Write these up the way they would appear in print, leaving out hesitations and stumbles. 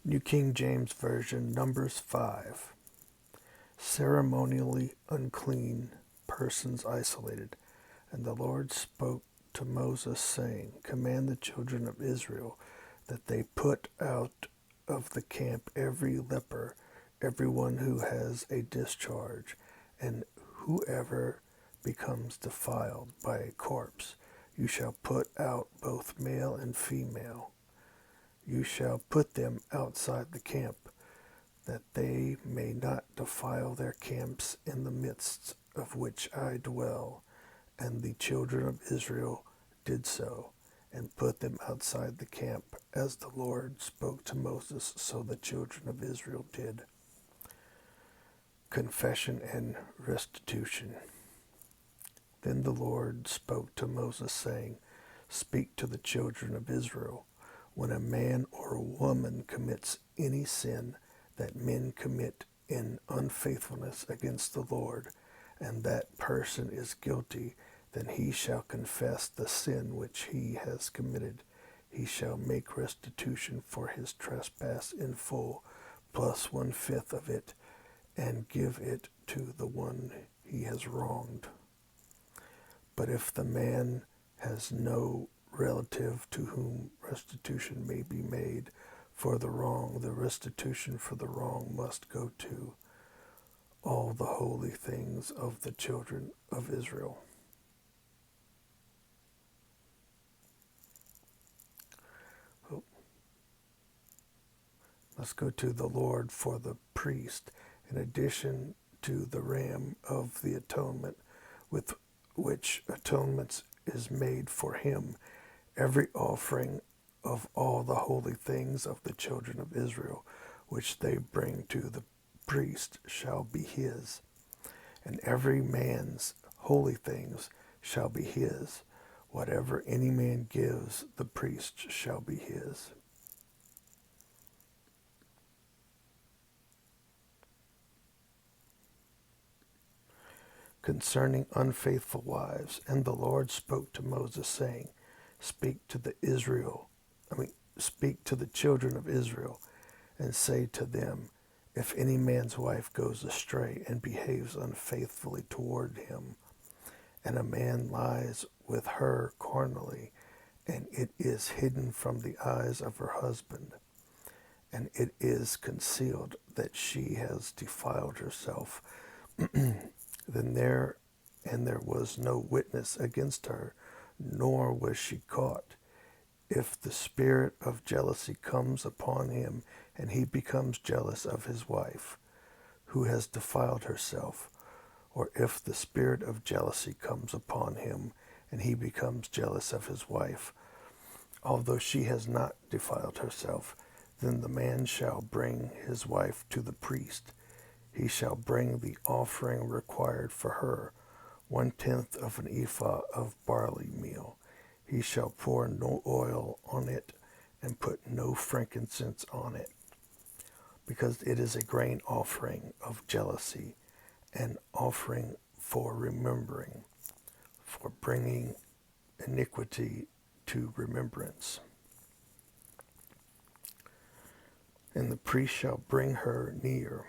New King James Version, Numbers 5. Ceremonially unclean, persons isolated. And the Lord spoke to Moses, saying, Command the children of Israel that they put out of the camp every leper, everyone who has a discharge, and whoever becomes defiled by a corpse. You shall put out both male and female. You shall put them outside the camp, that they may not defile their camps in the midst of which I dwell. And the children of Israel did so, and put them outside the camp, as the Lord spoke to Moses, so the children of Israel did. Confession and restitution. Then the Lord spoke to Moses, saying, Speak to the children of Israel. When a man or a woman commits any sin that men commit in unfaithfulness against the Lord, and that person is guilty, then he shall confess the sin which he has committed. He shall make restitution for his trespass in full, plus 1/5 of it, and give it to the one he has wronged. But if the man has no relative to whom restitution may be made for the wrong, the restitution for the wrong must go to all the holy things of the children of Israel. Let's go to the Lord for the priest, in addition to the ram of the atonement, with which atonement is made for him. Every offering of all the holy things of the children of Israel, which they bring to the priest, shall be his. And every man's holy things shall be his. Whatever any man gives, the priest shall be his. Concerning unfaithful wives, and the Lord spoke to Moses, saying, Speak to the children of Israel, and say to them, If any man's wife goes astray and behaves unfaithfully toward him, and a man lies with her carnally, and it is hidden from the eyes of her husband, and it is concealed that she has defiled herself, then there was no witness against her, nor was she caught. If the spirit of jealousy comes upon him, and he becomes jealous of his wife, who has defiled herself, or if the spirit of jealousy comes upon him, and he becomes jealous of his wife, although she has not defiled herself, then the man shall bring his wife to the priest. He shall bring the offering required for her, 1/10 of an ephah of barley meal. He shall pour no oil on it, and put no frankincense on it, because it is a grain offering of jealousy, an offering for remembering, for bringing iniquity to remembrance. And the priest shall bring her near,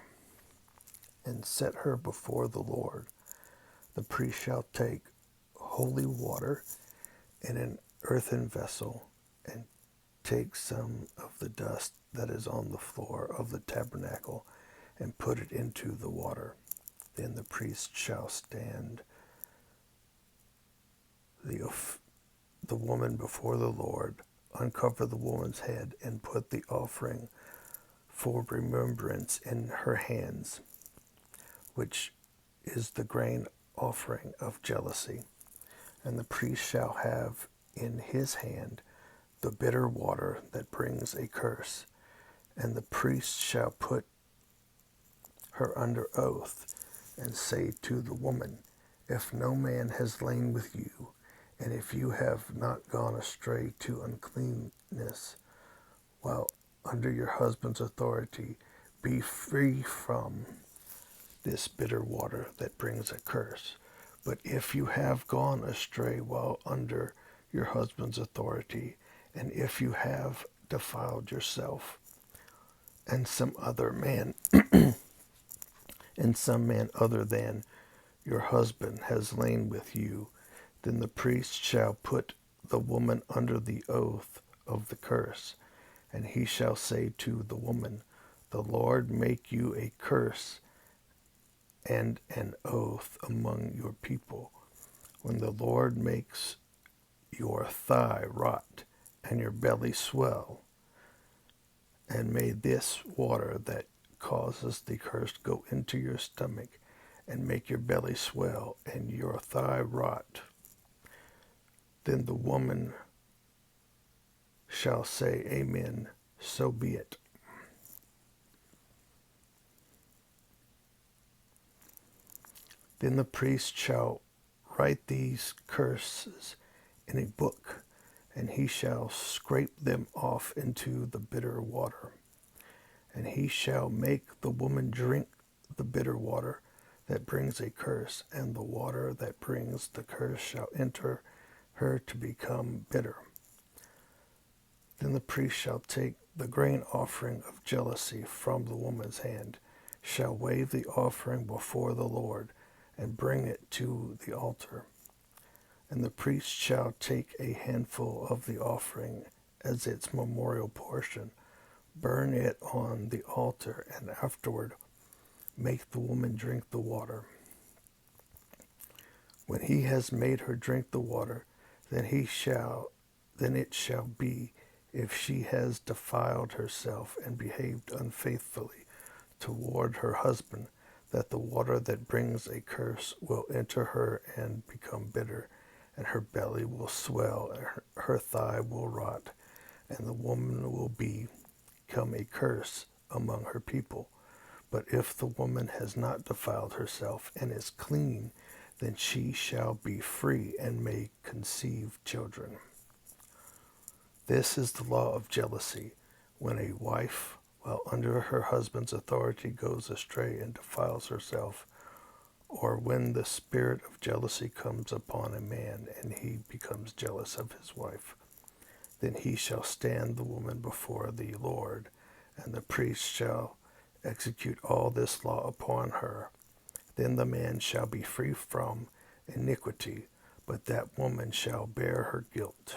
and set her before the Lord. The priest shall take holy water in an earthen vessel, and take some of the dust that is on the floor of the tabernacle, and put it into the water. Then the priest shall stand the woman before the Lord, uncover the woman's head, and put the offering for remembrance in her hands, which is the grain offering of jealousy. And the priest shall have in his hand the bitter water that brings a curse. And the priest shall put her under oath, and say to the woman, If no man has lain with you, and if you have not gone astray to uncleanness, while under your husband's authority, be free from this bitter water that brings a curse. But if you have gone astray while under your husband's authority, and if you have defiled yourself, and some man other than your husband has lain with you, then the priest shall put the woman under the oath of the curse, and he shall say to the woman, the Lord make you a curse and an oath among your people. When the Lord makes your thigh rot and your belly swell, and may this water that causes the curse go into your stomach and make your belly swell and your thigh rot, then the woman shall say, Amen, so be it. Then the priest shall write these curses in a book, and he shall scrape them off into the bitter water. And he shall make the woman drink the bitter water that brings a curse, and the water that brings the curse shall enter her to become bitter. Then the priest shall take the grain offering of jealousy from the woman's hand, shall wave the offering before the Lord, and bring it to the altar. And the priest shall take a handful of the offering as its memorial portion, burn it on the altar, and afterward make the woman drink the water. When he has made her drink the water, then it shall be, if she has defiled herself and behaved unfaithfully toward her husband, that the water that brings a curse will enter her and become bitter, and her belly will swell, and her thigh will rot, and the woman will become a curse among her people. But if the woman has not defiled herself and is clean, then she shall be free and may conceive children. This is the law of jealousy, when a wife, while under her husband's authority, goes astray and defiles herself, or when the spirit of jealousy comes upon a man and he becomes jealous of his wife. Then he shall stand the woman before the Lord, and the priest shall execute all this law upon her. Then the man shall be free from iniquity, but that woman shall bear her guilt.